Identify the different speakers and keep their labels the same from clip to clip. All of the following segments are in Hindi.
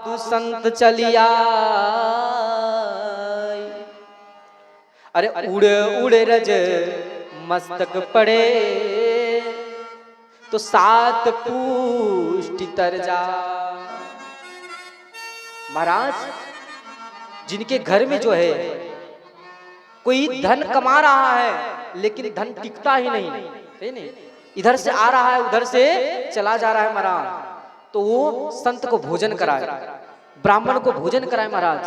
Speaker 1: साधु संत चलिया, अरे उड़ उड़ रज मस्तक पड़े, तो सात पुष्टि तर जा। महाराज जिनके घर में जो है कोई धन कमा रहा है लेकिन धन टिकता ही नहीं, इधर से आ रहा है उधर से चला जा रहा है महाराज, तो वो संत को भोजन कराए, ब्राह्मण को भोजन कराए महाराज।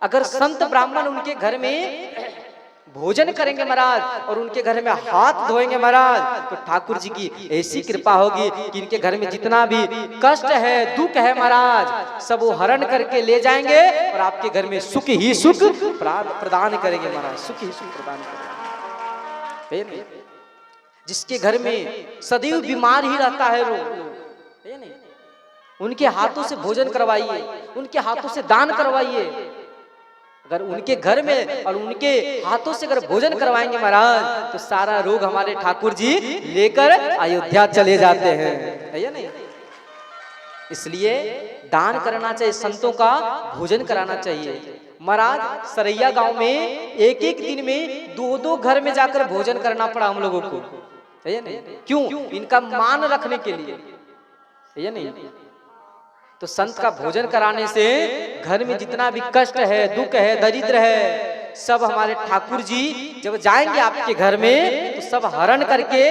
Speaker 1: अगर संत ब्राह्मण उनके घर में भोजन करेंगे महाराज और उनके घर में हाथ धोएंगे महाराज, तो ठाकुर जी की ऐसी कृपा होगी कि इनके घर में जितना भी कष्ट है, दुख है महाराज, सब वो हरण करके ले जाएंगे और आपके घर में सुख ही सुख प्रदान करेंगे महाराज, सुख ही सुख प्रदान करेंगे। जिसके घर में सदैव बीमार ही रहता है वो, उनके हाथों से भोजन करवाइए, उनके हाथों से दान करवाइए। अगर उनके घर में और उनके हाथों से अगर भोजन करवाएंगे महाराज, तो सारा रोग हमारे ठाकुर जी लेकर अयोध्या चले जाते हैं, है या नहीं। इसलिए दान करना चाहिए, संतों का भोजन कराना चाहिए। महाराज सरैया गांव में एक एक दिन में दो दो घर में जाकर भोजन करना पड़ा हम लोगों को, है या नहीं। क्यों? इनका मान रखने के लिए, है या नहीं। तो संत का भोजन कराने से घर में जितना भी कष्ट है, दुख है, दरिद्र है, सब हमारे ठाकुर जी जब जाएंगे आपके घर में तो सब हरण करके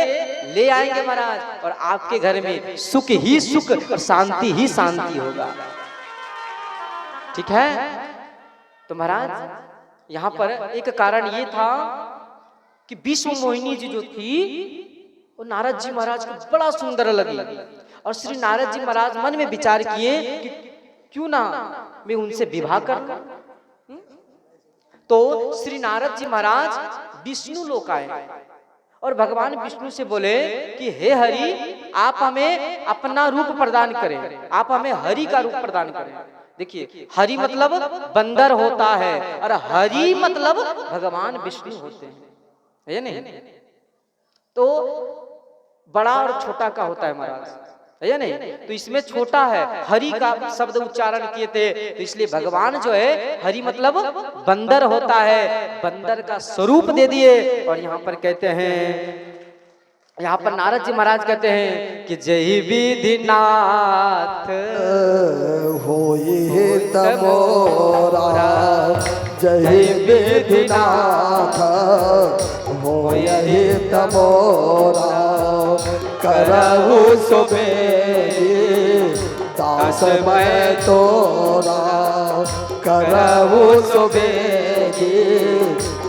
Speaker 1: ले आएंगे महाराज, और आपके घर में सुख ही सुख और शांति ही शांति होगा। ठीक है। तो महाराज यहाँ पर एक कारण ये था कि विश्व मोहिनी जी जो थी वो नारद जी महाराज को बड़ा सुंदर लगी, और श्री नारद जी महाराज मन में विचार किए कि क्यों ना मैं उनसे विवाह कर लूं। तो श्री नारद जी महाराज विष्णु लोक आए और भगवान विष्णु से बोले कि हे हरि, आप हमें अपना रूप प्रदान करें, आप हमें हरि का रूप प्रदान करें। देखिए हरि मतलब बंदर होता है और हरि मतलब भगवान विष्णु होते हैं, है नहीं। तो बड़ा और छोटा का होता है महाराज, है नहीं। तो इसमें छोटा है, हरि का शब्द उच्चारण किए थे, तो इसलिए भगवान जो है हरि मतलब बंदर होता है, बंदर का स्वरूप दे दिए। और यहाँ पर कहते हैं, यहाँ पर नारद जी महाराज कहते हैं कि जय विधिनाथ
Speaker 2: होई तमोरा, जय विधिनाथ होई तमोरा, करहु सुबेरी दास मैं तोरा, करहु सुबेरी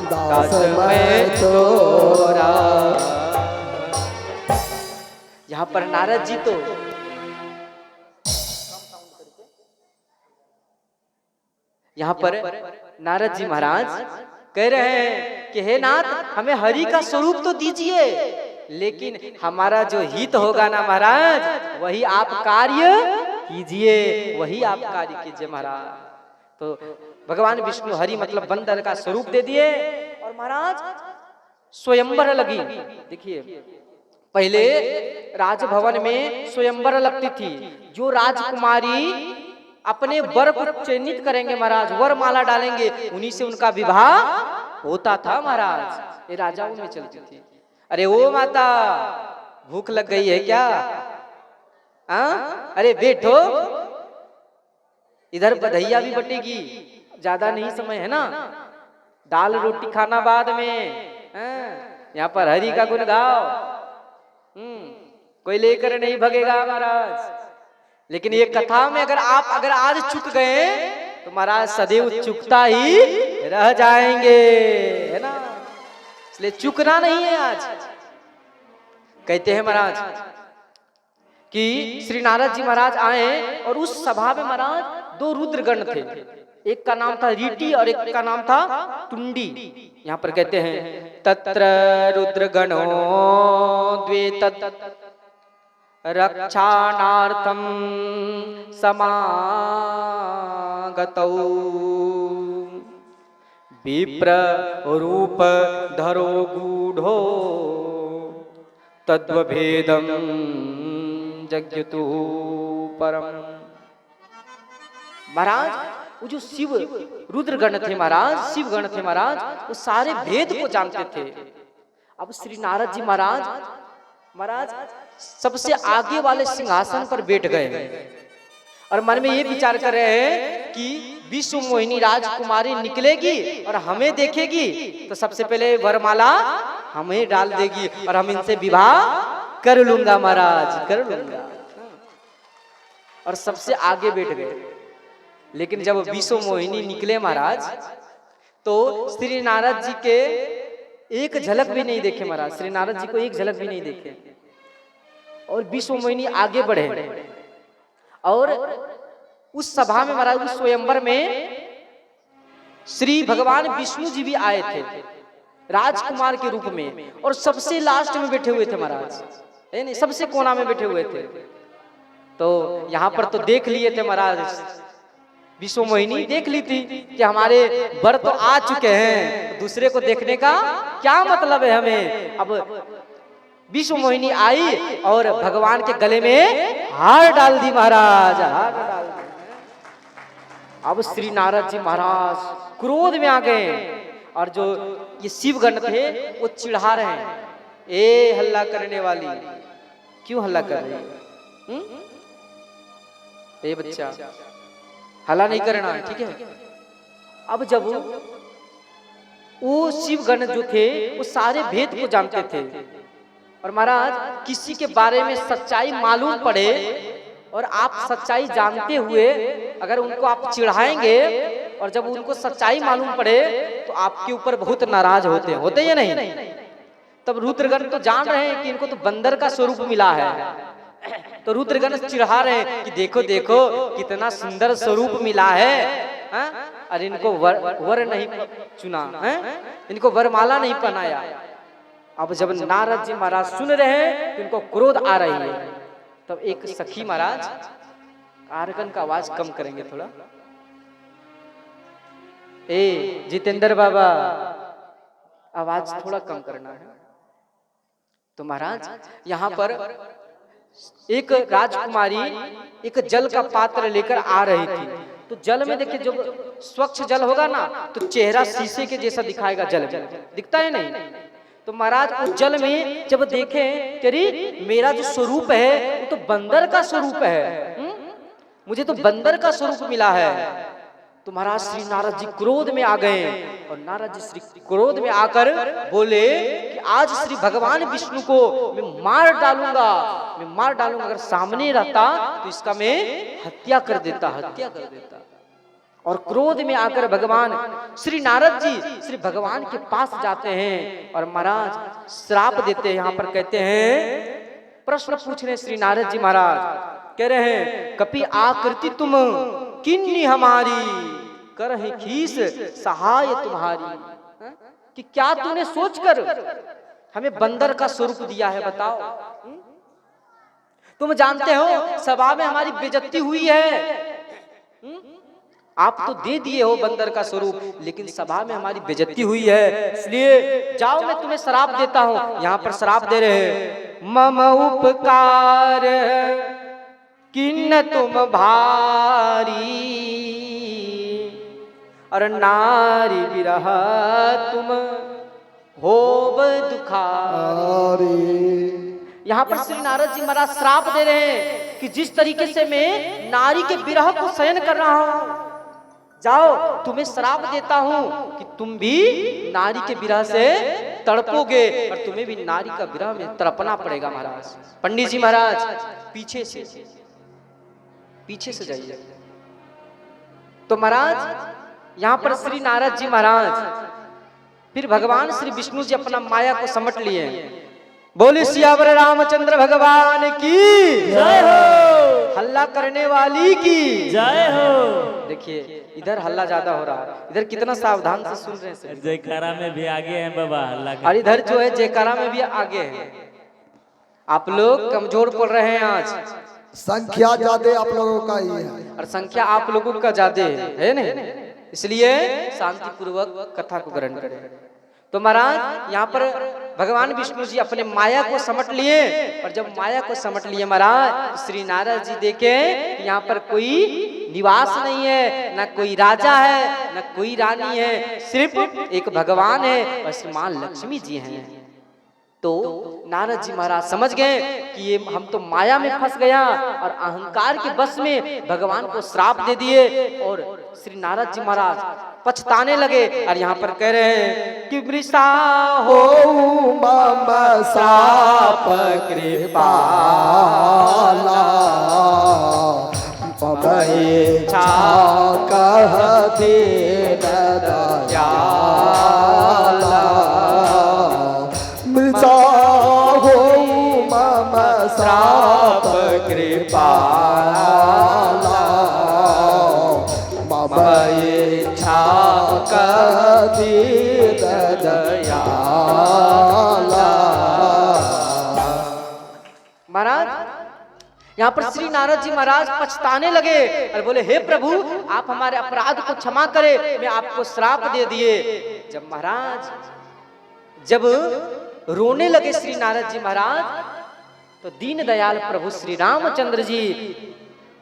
Speaker 2: दास मैं तोरा।
Speaker 1: यहाँ पर नारद जी तो यहाँ पर नारद जी महाराज कह रहे हैं कि हे नाथ, हमें हरि का स्वरूप तो दीजिए, लेकिन हमारा जो हित होगा ना महाराज, वही आप कार्य कीजिए, वही आप कार्य कीजिए महाराज। तो भगवान विष्णु हरि मतलब बंदर का स्वरूप दे दिए और महाराज स्वयंवर लगी। देखिए पहले राजभवन में स्वयंवर लगती थी, जो राजकुमारी अपने वर को चयनित करेंगे महाराज, वर माला डालेंगे, उन्हीं से उनका विवाह होता था महाराज। ये राजाओं में चलती थी। अरे ओ माता, भूख लग गई है क्या? अरे बैठो, इधर बधैया भी बटेगी, ज्यादा नहीं समय है ना, दाल रोटी खाना बाद में। यहाँ पर हरि का गुण गाओ, कोई लेकर नहीं भगेगा महाराज। लेकिन ये कथा में अगर आज चुक गए तो महाराज सदैव चुकता ही रह जाएंगे, है ना। इसलिए चुकना नहीं है आज। कहते हैं महाराज कि श्री नारद जी महाराज आए और उस सभा में महाराज दो रुद्रगण थे, एक का नाम था रीटी और एक का नाम था टुंडी। यहाँ पर कहते हैं तत्र रुद्रगणो द्वे तत् रक्षाणार्थम समागतौ, विप्र रूप धरो गूढ़ो तद्वभेदम जग्यतु परम। महाराज वो जो शिव रुद्रगण थे महाराज, शिवगण थे महाराज, वो सारे भेद को जानते थे। अब श्री नारद जी महाराज सबसे आगे वाले सिंहासन पर बैठ गए और मन में ये विचार कर रहे हैं कि विश्व मोहिनी राजकुमारी निकलेगी और हमें देखेगी तो सबसे पहले वरमाला हमें डाल देगी और हम इनसे विवाह कर लूंगा महाराज, कर लूंगा। और सबसे आगे बैठ गए। लेकिन जब विश्व मोहिनी निकले महाराज तो श्री नारद जी के एक झलक भी नहीं देखे महाराज, श्री नारद जी को एक झलक भी नहीं देखे। और विश्व मोहिनी आगे बढ़े और उस सभा में महाराज, उस स्वयंवर में श्री भगवान विष्णु जी भी आए थे राजकुमार के रूप में और सबसे लास्ट में बैठे हुए थे महाराज, नहीं सबसे कोना में बैठे हुए थे। तो यहाँ पर तो देख लिए थे महाराज, विश्व मोहिनी देख ली थी कि हमारे वर तो आ चुके हैं, दूसरे को देखने का क्या मतलब है हमें। अब विश्व मोहिनी आई और भगवान के गले में हार डाल दी महाराज, हार डाल दी। अब श्री नारद जी महाराज क्रोध में आ गए और जो ये शिवगण थे वो चिढ़ा रहे हैं, ए हल्ला करने वाली, क्यों हल्ला कर रही है? ए बच्चा हल्ला नहीं करना है, ठीक है। अब जब वो शिवगण जो थे वो सारे भेद को जानते थे और महाराज किसी के बारे में सच्चाई मालूम पड़े और आप सच्चाई जानते हुए अगर उनको आप चिढ़ाएंगे और जब उनको सच्चाई मालूम पड़े तो आपके ऊपर बहुत नाराज होते या नहीं। तब रुद्रगण तो जान रहे हैं कि इनको तो बंदर का स्वरूप मिला है, तो रुद्रगण चिढ़ा रहे हैं कि देखो देखो कितना सुंदर स्वरूप मिला है, अरे इनको वर नहीं चुना है, इनको वरमाला नहीं पहनाया। अब जब नारद जी महाराज सुन रहे हैं तो इनको क्रोध आ रही है। तब एक सखी महाराज आर्गन का आवाज कम करेंगे थोड़ा, ए जितेंद्र बाबा आवाज थोड़ा कम करना है। तो महाराज यहाँ पर एक राजकुमारी एक जल का पात्र लेकर आ रही थी। तो जल में देखिए जब स्वच्छ जल होगा ना तो चेहरा शीशे के जैसा दिखाएगा, जल दिखता है नहीं। तो महाराज उस जल में जब देखें कि मेरा जो स्वरूप है वो तो बंदर का स्वरूप है, मुझे तो बंदर का स्वरूप मिला है। तो महाराज श्री नारद जी क्रोध में आ गए और नारद जी श्री क्रोध में आकर बोले कि आज श्री भगवान विष्णु को मैं मार डालूंगा, मैं मार डालूंगा। अगर सामने रहता तो इसका मैं हत्या कर देता, हत्या कर देता। और क्रोध में आकर भगवान श्री नारद जी श्री भगवान के पास जाते हैं और महाराज श्राप देते हैं। यहाँ पर कहते हैं, प्रश्न पूछ रहे श्री नारद जी महाराज, कह रहे हैं कपि आकृति तुम किन्नी हमारी, करहि खीस सहाय तुम्हारी, कि क्या तूने सोचकर हमें बंदर का स्वरूप दिया है, बताओ। तुम जानते हो सभा में हमारी बेइज्जती हुई है, आप तो दे दिए हो बंदर का स्वरूप, लेकिन सभा में हमारी बेइज्जती हुई है, इसलिए जाओ मैं तुम्हें श्राप देता हूं। यहाँ पर श्राप दे रहे हैं, मम उपकार किन्न तुम भारी, और नारी विरह तुम होब दुखारी। यहाँ पर श्री नारद जी महाराज श्राप दे रहे हैं कि जिस तरीके से मैं नारी के विरह को सहन कर रहा हूं, जाओ तुम्हें श्राप देता हूं कि तुम भी नारी के विरह से तड़पोगे और तुम्हें भी नारी का विरह में तड़पना पड़ेगा। महाराज पंडित जी महाराज पीछे से जाइए। तो महाराज यहाँ पर श्री नारद जी महाराज फिर भगवान श्री विष्णु जी अपना माया को समट लिए। बोले सियावर रामचंद्र भगवान की जय हो, हल्ला करने वाली की जय हो। देखिए इधर हल्ला ज्यादा हो रहा है, इधर कितना सावधान से सुन रहे हैं।
Speaker 3: जयकारा में भी आगे हैं बाबा, हल्ला
Speaker 1: और इधर जो है जयकारा में भी आगे है। आप लोग कमजोर पड़ रहे हैं, आज
Speaker 2: संख्या ज्यादा आप लोगों का ही है
Speaker 1: और संख्या आप लोगों का ज्यादा है नहीं, इसलिए शांति पूर्वक कथा को ग्रहण करें। तो महाराज यहाँ पर भगवान विष्णु जी अपने माया को समट लिए और जब माया को समट लिए महाराज श्री नारद जी देखे यहाँ पर कोई निवास नहीं है, न कोई राजा है, न कोई रानी है, सिर्फ एक भगवान है और श्री मां लक्ष्मी जी हैं। तो नारद जी महाराज समझ गए कि ये हम तो माया में फंस गया और अहंकार के बस में भगवान को श्राप दे दिए। और श्री नारद जी महाराज पछताने लगे और यहाँ पर कह रहे हैं कि वृषा हो
Speaker 2: मम साप कृपाला मम इच्छा कह दीन दयाला मृषा हो मम साप कृपाला मम इच्छा कह दीन दयाला।
Speaker 1: महाराज यहाँ पर श्री नारद जी महाराज पछताने लगे और बोले हे प्रभु आप हमारे अपराध को क्षमा करें, मैं आपको श्राप दे दिए। जब रोने लगे श्री नारद जी महाराज तो दीन दयाल प्रभु श्री रामचंद्र जी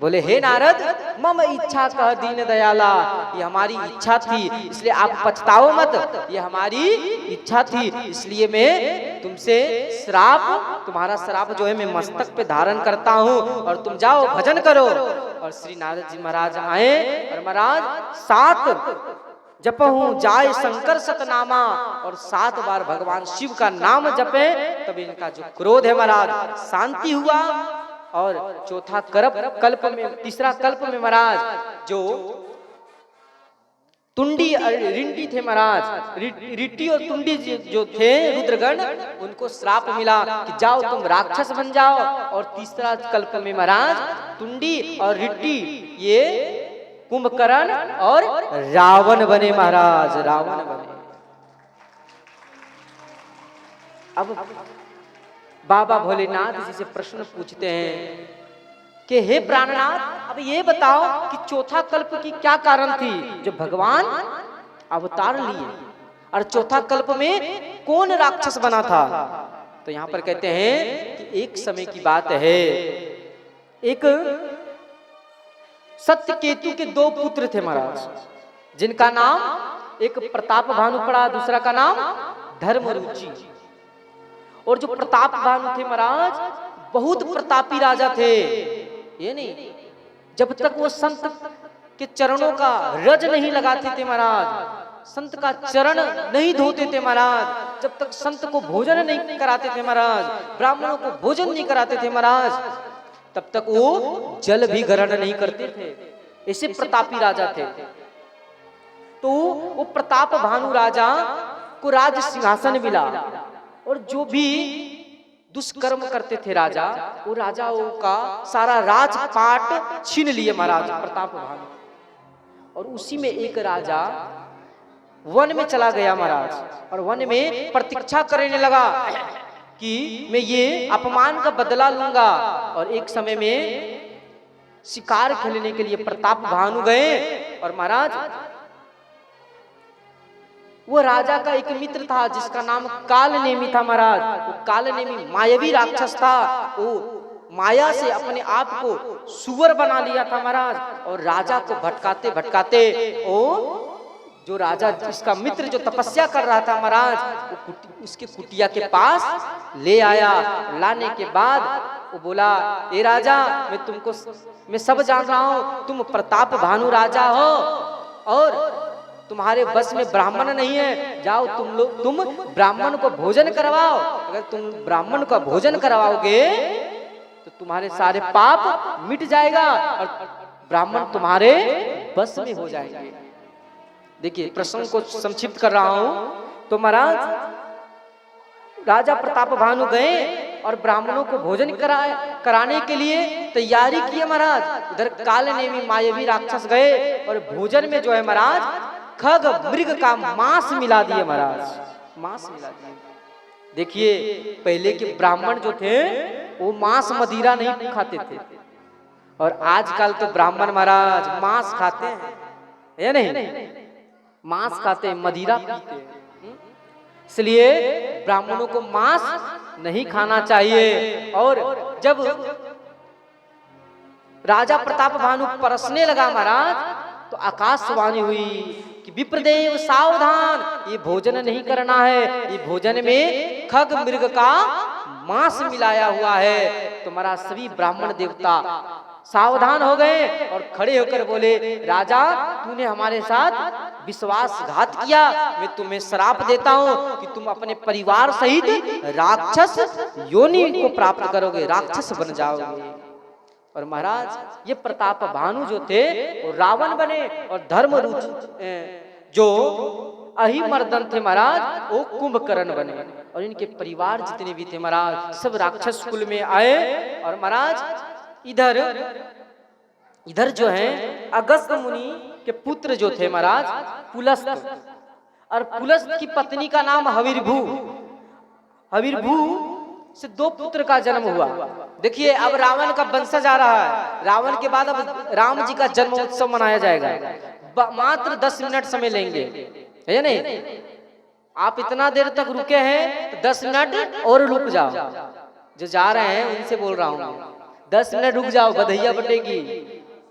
Speaker 1: बोले हे नारद मम इच्छा कह दीन दयाला, ये हमारी इच्छा थी इसलिए आप पछताओ मत, ये हमारी इच्छा थी इसलिए मैं तुमसे तुम्हारा श्राप जो है मैं मस्तक पे धारण करता हूँ और तुम जाओ भजन करो। और श्री नारद जी महाराज आए और महाराज 7 जपहूं जाय शंकर सतनामा, और 7 बार भगवान शिव का नाम जपे तब इनका जो क्रोध है महाराज शांति हुआ। और चौथा तीसरा कल्प में महाराज जो तुंडी रिंडी थे महाराज, रिट्टी और तुंडी जो थे रुद्रगण, उनको श्राप मिला कि जाओ तुम राक्षस बन जाओ। और तीसरा कल्प में महाराज तुंडी और रिट्टी ये कुंभकर्ण और रावण बने महाराज, रावण बने। अब बाबा भोलेनाथ जी से प्रश्न पूछते हैं कि हे प्राणनाथ अब ये बताओ कि चौथा कल्प की क्या कारण थी जो भगवान अवतार लिए, और चौथा कल्प में कौन राक्षस बना था। तो यहाँ पर कहते हैं कि एक समय की बात है, एक सत्यकेतु के 2 पुत्र थे महाराज, जिनका नाम एक प्रताप भानु पड़ा, दूसरा का नाम धर्मरुचि। और जो प्रताप भानु थे महाराज बहुत प्रतापी राजा थे, ये नहीं जब तक वो संत के चरणों का रज नहीं लगाते थे महाराज, संत का चरण नहीं धोते थे महाराज, जब तक संत को भोजन नहीं कराते थे महाराज, ब्राह्मणों को भोजन नहीं कराते थे महाराज, तब तक वो जल भी ग्रहण नहीं करते थे। ऐसे प्रतापी राजा थे। तो वो प्रताप भानु राजा को राज सिंहासन मिला, और जो भी दुष्कर्म करते थे राजा, वो राजाओं का सारा राजपाट छीन लिए महाराज प्रताप भानु। और उसी में एक राजा वन में चला गया महाराज, और वन में प्रतीक्षा करने लगा कि मैं ये अपमान का बदला लूंगा। और एक समय में शिकार खेलने के लिए प्रताप भानु गए, और महाराज वो राजा का एक मित्र था जिसका नाम कालनेमी था महाराज। वो कालनेमी मायावी राक्षस था, वो माया से अपने आप को सुअर बना लिया था महाराज। और राजा को भटकाते भटकाते वो जो राजा जिसका मित्र जो तपस्या कर रहा था महाराज, वो उसके कुटिया के पास ले आया। लाने के बाद वो बोला ए राजा मैं सब जान रहा हूँ, तुम प्रताप भानु राजा हो और तुम्हारे बस में ब्राह्मण नहीं है, जाओ तुम ब्राह्मण को भोजन करवाओ। अगर तुम ब्राह्मण का भोजन करवाओगे तो तुम्हारे सारे पाप मिट जाएगा और ब्राह्मण तुम्हारे बस में हो जाएंगे। देखिए प्रसंग को संक्षिप्त कर रहा हूं। तो महाराज राजा प्रताप भानु गए और ब्राह्मणों को भोजन कराने के लिए तैयारी की महाराज। उधर कालनेमी मायावी राक्षस गए और भोजन में जो है महाराज खग मृग का मांस मिला दिए महाराज, मांस मिला दिए। देखिए पहले के ब्राह्मण जो थे वो मांस मदिरा नहीं खाते थे, और आजकल तो ब्राह्मण महाराज मांस खाते हैं या नहीं, मांस खाते हैं, मदिरा पीते हैं। इसलिए ब्राह्मणों को मांस नहीं खाना चाहिए। और जब राजा प्रताप भानु परसने लगा महाराज, तो आकाशवाणी हुई कि विप्रदेव सावधान, ये भोजन नहीं करना है, ये भोजन में खग मृग का मांस मिलाया हुआ है। तो महाराज सभी ब्राह्मण देवता सावधान हो गए और खड़े होकर बोले, राजा तूने हमारे साथ विश्वासघात किया, मैं तुम्हें श्राप देता हूँ कि तुम अपने परिवार सहित राक्षस योनि को प्राप्त करोगे, राक्षस बन जाओगे। और महाराज ये प्रताप भानु जो थे वो रावण बने, और धर्म जो अहिमर्दन थे महाराज वो कुंभकर्ण बने, और इनके परिवार जितने भी थे महाराज सब राक्षस कुल में आए। और महाराज इधर जो है अगस्त मुनि के पुत्र जो थे महाराज पुलस्त, और पुलस्त की पत्नी का नाम हविर्भू। हविर्भू से 2 पुत्र का जन्म हुआ। देखिए अब रावण का वंशज आ रहा है, रावण के बाद अब राम जी का जन्म उत्सव मनाया जाएगा। मात्र 10 मिनट समय लेंगे, है नहीं? आप इतना देर तक रुके हैं तो 10 मिनट और रुक जाओ, जो जा रहे हैं उनसे बोल रहा हूँ 10 मिनट रुक जाओ, बधैया बटेगी,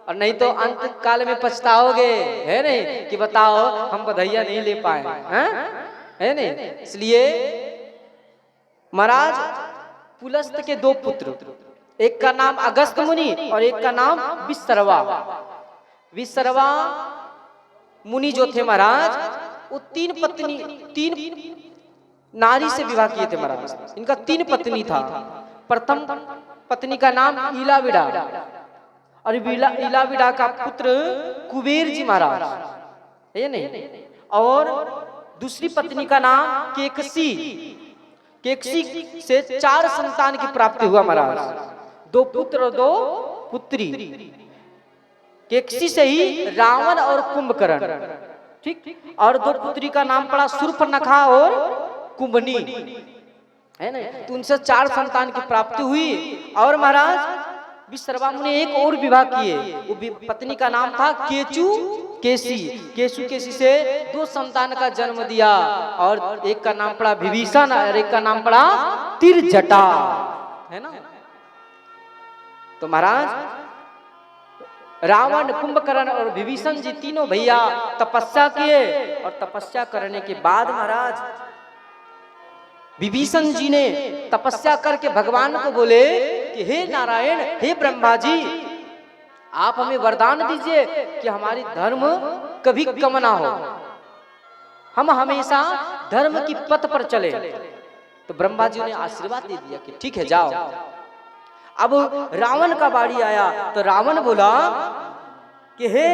Speaker 1: और नहीं तो अंत काल में पछताओगे, है नहीं? कि बताओ हम बधैया नहीं ले पाए, है नहीं? इसलिए महाराज पुलस्त के 2 पुत्र, एक का नाम अगस्त मुनि और एक का नाम विश्रवा। विश्रवा मुनि जो थे महाराज वो 3 नारी से विवाह किए थे महाराज। इनका 3 पत्नी था। प्रथम पत्नी का नाम इलाविडा, और इलाविडा का पुत्र कुबेर जी महाराज, है नहीं? और दूसरी पत्नी का नाम केकसी। केकसी से 4 संतान की प्राप्ति हुआ महाराज, 2 पुत्र और 2 पुत्री। केकसी से ही रावण और कुंभकर्ण, ठीक, और 2 पुत्री का नाम पड़ा शूर्पणखा और कुंभनी, है ना? तो उनसे 4 संतान की प्राप्ति हुई। और महाराज विश्रवा मुनि एक और विवाह किए, वो पत्नी का नाम था केचु केसी। केशु केसी से 2 संतान का जन्म दिया, और एक का नाम पड़ा विभीषण और एक का नाम पड़ा तिरजटा, है ना? तो महाराज रावण, कुंभकर्ण और विभीषण जी तीनों भैया तपस्या किए, और तपस्या करने के बाद महाराज विभीषण जी ने तपस्या करके भगवान को बोले कि हे नारायण, हे ब्रह्मा जी, आप हमें वरदान दीजिए कि हमारी धर्म कभी कम ना हो, हम हमेशा धर्म की पथ पर चले। तो ब्रह्मा जी ने आशीर्वाद दे दिया कि ठीक है जाओ। अब रावण का बारी आया तो रावण बोला कि हे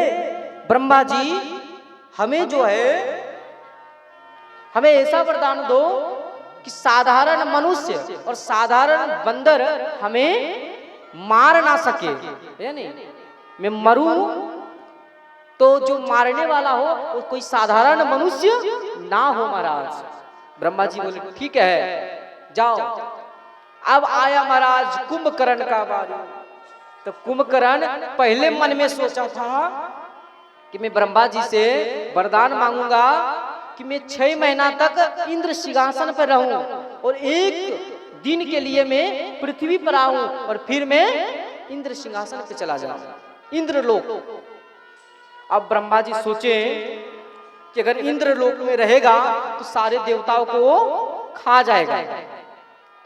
Speaker 1: ब्रह्मा जी, हमें जो है हमें ऐसा वरदान दो कि साधारण मनुष्य और साधारण बंदर हमें मार ना सके, है नहीं? मैं मरूं तो जो मारने वाला हो वो कोई साधारण मनुष्य ना हो महाराज। ब्रह्मा जी बोले ठीक है जाओ। अब आया महाराज कुंभकर्ण का बारी। तो कुंभकर्ण पहले मन में सोचा था कि मैं ब्रह्मा जी से वरदान मांगूंगा कि मैं 6 महीना तक इंद्र सिंहासन पर रहूं और 1 दिन के लिए मैं पृथ्वी पर आऊं और फिर मैं इंद्र सिंहासन पे चला जाऊं, इंद्रलोक। अब ब्रह्मा जी सोचे कि अगर इंद्रलोक में रहेगा तो सारे देवताओं को खा जाएगा।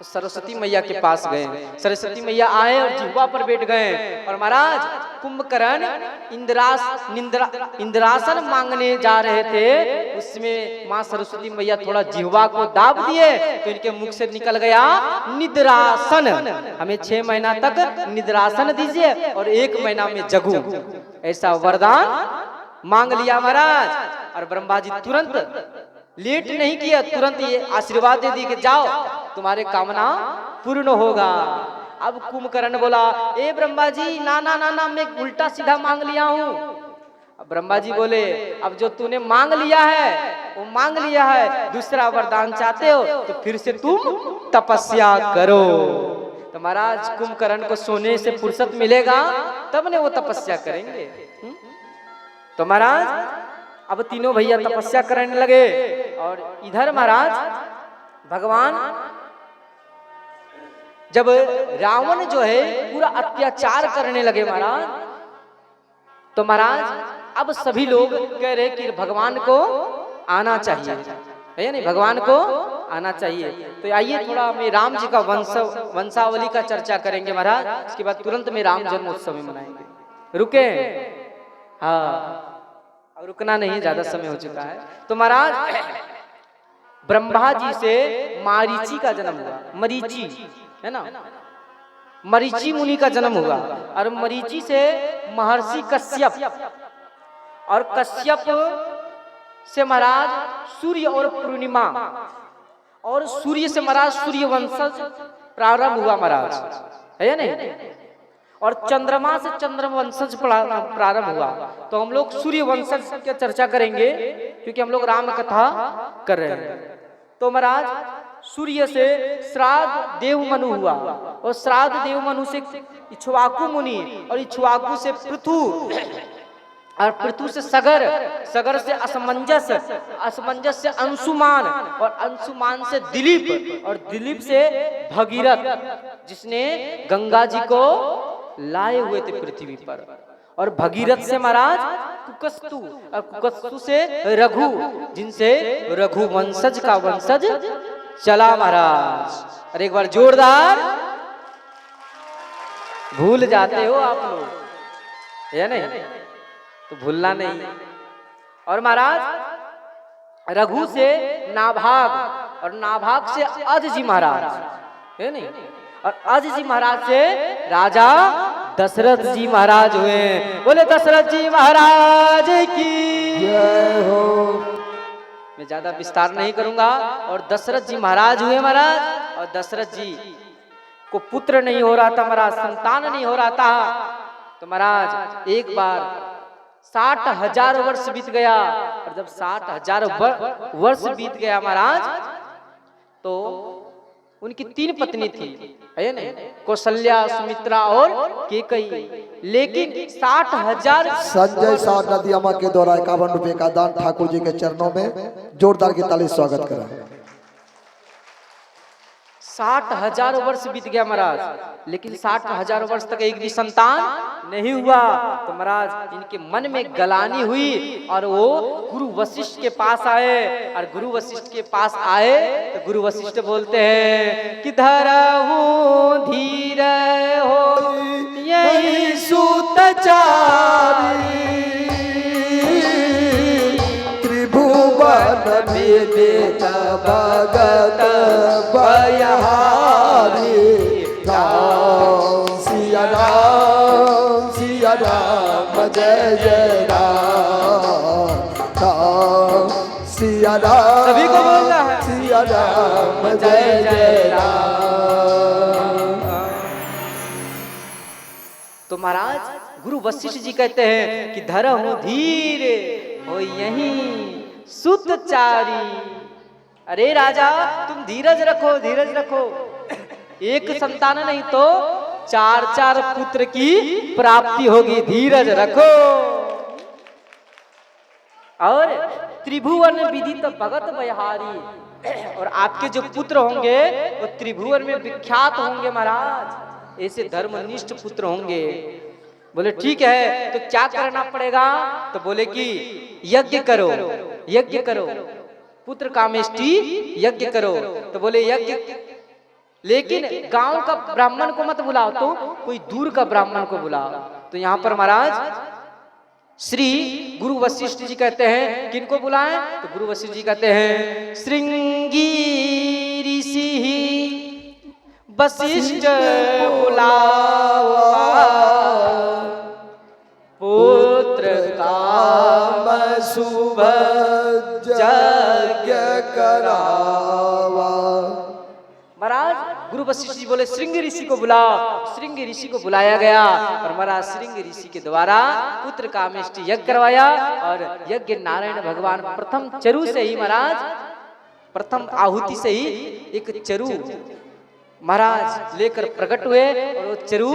Speaker 1: तो सरस्वती मैया के पास गए। सरस्वती मैया आए और जिह्वा पर बैठ गए। और महाराज कुंभकर्ण इंद्रासन मांगने जा रहे थे, उसमें माँ सरस्वती मैया थोड़ा जिह्वा को दाब दिए तो इनके मुख से निकल गया निद्रासन। हमें 6 महीना तक निद्रासन दीजिए और 1 महीना में जगू, ऐसा वरदान मांग लिया महाराज। और ब्रह्मा जी तुरंत लेट नहीं किया, तुरंत ये आशीर्वाद दे दी कि जाओ तुम्हारे कामना पूर्ण होगा। अब कुंभकर्ण बोला ए ब्रह्मा जी ना ना ना ना, मैं उल्टा सीधा मांग लिया हूँ। अब ब्रह्मा जी बोले अब जो तूने मांग लिया है वो मांग लिया है, दूसरा वरदान चाहते हो तो फिर से तुम तपस्या करो। तो महाराज कुंभकर्ण को सोने से फुर्सत मिलेगा तब ने वो तपस्या करेंगे। तो महाराज अब तीनों भैया तपस्या करने लगे। और इधर महाराज भगवान जब रावण जो है पूरा अत्याचार करने लगे महाराज, तो महाराज अब सभी लोग कह रहे कि भगवान को आना चाहिए, है नहीं, भगवान को आना चाहिए। तो आइए थोड़ा में राम जी का वंशावली का चर्चा करेंगे महाराज, उसके बाद तुरंत में राम जन्मोत्सव में मनाएंगे। रुके? हाँ, अब रुकना नहीं, ज्यादा समय हो चुका है। तो महाराज ब्रह्मा जी से मारीची का जन्म हुआ, मरीची है ना, मरीची मुनि का जन्म हुआ, और मरीची से महर्षि कश्यप, और कश्यप से महाराज सूर्य और पूर्णिमा, और सूर्य से महाराज सूर्य वंशज प्रारंभ हुआ महाराज, है नहीं, और चंद्रमा से चंद्र वंशज प्रारंभ हुआ। तो हम लोग सूर्य वंशज की चर्चा करेंगे क्योंकि हम लोग राम कथा कर रहे हैं। तो महाराज सूर्य से श्राद्ध देवमनु हुआ, और श्राद्ध देवमनु से इक्ष्वाकु मुनि, और इक्ष्वाकु से पृथु, और पृथु से सगर, सगर से असमंजस, असमंजस से अंशुमान, और अंशुमान से दिलीप, और दिलीप से भगीरथ, जिसने गंगा जी को लाए हुए थे पृथ्वी पर, और भगीरथ से महाराज कुकस्तु, और कुकस्तु से रघु, जिनसे रघु वंशज का वंशज चला महाराज। और एक बार जोरदार, भूल जाते हो आप लोग, है नहीं, तो भूलना नहीं। और महाराज रघु से नाभाग, और नाभाग से अज जी महाराज, है नहीं, और अज जी महाराज से राजा दशरथ जी महाराज हुए। बोले दशरथ जी महाराज की
Speaker 2: जय हो।
Speaker 1: मैं ज्यादा विस्तार नहीं करूंगा। और दशरथ जी महाराज हुए महाराज, और दशरथ जी को पुत्र नहीं हो रहा था महाराज, संतान नहीं हो रहा था। तो महाराज एक बार 60,000 वर्ष बीत गया, और जब 60,000 वर्ष बीत गया महाराज, तो उनकी 3 पत्नी थी, है नहीं, कौशल्या, सुमित्रा और केकई। लेकिन 60,000
Speaker 2: संजय शाह नदी अम्मा के द्वारा 51 रुपए का दान ठाकुर जी के चरणों में जोरदार की ताली स्वागत करा।
Speaker 1: 60,000 वर्ष बीत गया महाराज, लेकिन 60,000 वर्ष तक एक भी संतान नहीं हुआ। तो महाराज इनके मन में गलानी हुई, और वो गुरु वशिष्ठ के पास आए, और गुरु वशिष्ठ के पास आए तो गुरु वशिष्ठ बोलते हैं कि धरहूं धीर हो यही सूतचारी,
Speaker 2: त्रिभुवन विदित भगत बयहारी। राम सिया राम, सिया राम जय जय राम, राम सिया राम,
Speaker 1: सभी को बोलना है,
Speaker 2: सिया राम जय जय राम।
Speaker 1: तो महाराज गुरु वशिष्ठ जी कहते हैं कि धरहूं धीर हो यही सुतचारी। अरे राजा तुम धीरज रखो, धीरज रखो, एक संतान नहीं तो 4 पुत्र की प्राप्ति होगी, धीरज रखो। और त्रिभुवन विदित भगत बयहारी, और आपके जो पुत्र होंगे वो त्रिभुवन में विख्यात होंगे महाराज, ऐसे धर्मनिष्ठ पुत्र होंगे। बोले ठीक है, तो क्या करना पड़ेगा? तो बोले कि यज्ञ करो, यज्ञ करो, पुत्र कामेष्टि यज्ञ करो। तो बोले यज्ञ, लेकिन गांव का ब्राह्मण को मत बुलाओ, तो कोई दूर का ब्राह्मण को बुलाओ। तो यहाँ पर महाराज श्री गुरु वशिष्ठ जी कहते हैं किनको बुलाएं? तो गुरु वशिष्ठ जी कहते हैं श्रृंगी ऋषि वशिष्ठ बुलावा, पुत्र काम शुभ यज्ञ करावा। महाराज गुरु वशिष्ठ जी बोले श्रृंग ऋषि को बुलाओ। श्रृंग ऋषि को बुलाया गया, और महाराज श्रृंग ऋषि के द्वारा पुत्र कामेष्टि यज्ञ करवाया। और यज्ञ नारायण भगवान प्रथम चरु से ही महाराज, प्रथम आहुति से ही एक चरु महाराज लेकर प्रकट हुए, और वो चरु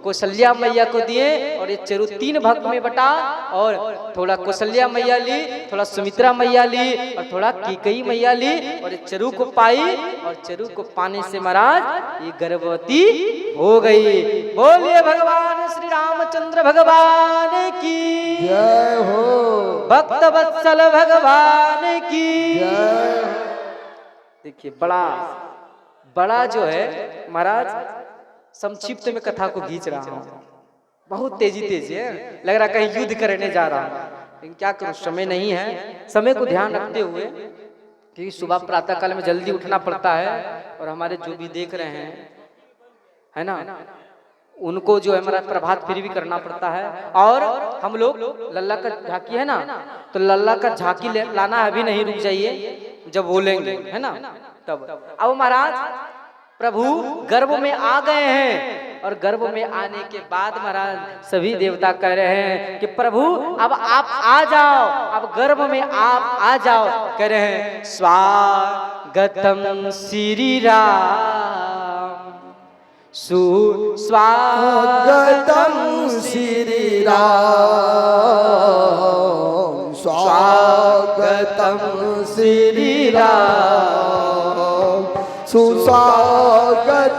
Speaker 1: कौशल्या मैया को दिए और ये चरु 3 भाग में बटा और थोड़ा कौशल्या मैया ली, थोड़ा सुमित्रा मैया ली और थोड़ा कैकेयी मैया ली और ये चरु को पाई और चरु को पाने से महाराज ये गर्भवती हो गई। बोलिए भगवान श्री रामचंद्र भगवान की
Speaker 2: जय हो,
Speaker 1: भक्त वत्सल भगवान की
Speaker 2: जय हो।
Speaker 1: देखिए बड़ा जो है महाराज संक्षिप्त में कथा को खींच रहा हूँ, बहुत तेजी है, लग रहा कहीं युद्ध करने जा रहा हूँ, लेकिन क्या करूँ समय नहीं है। समय को ध्यान रखते हुए क्योंकि सुबह प्रातः काल में जल्दी उठना पड़ता है और हमारे जो भी देख रहे हैं है ना, उनको जो है हमारा प्रभात फेरी भी करना पड़ता है। और हम लोग लल्ला का झांकी है ना, तो लल्ला का झांकी लाना अभी नहीं, रुक जाइए जब बोलेंगे है ना तब। अब महाराज प्रभु गर्भ में आ गए हैं और गर्भ में आने के बाद महाराज सभी देवता कह रहे हैं कि प्रभु अब आप आ जाओ, अब गर्भ में आप आ जाओ। कह रहे हैं स्वागतम श्री राम
Speaker 2: स्वागतम श्री राम, स्वागतम श्री राम, सुस्वागत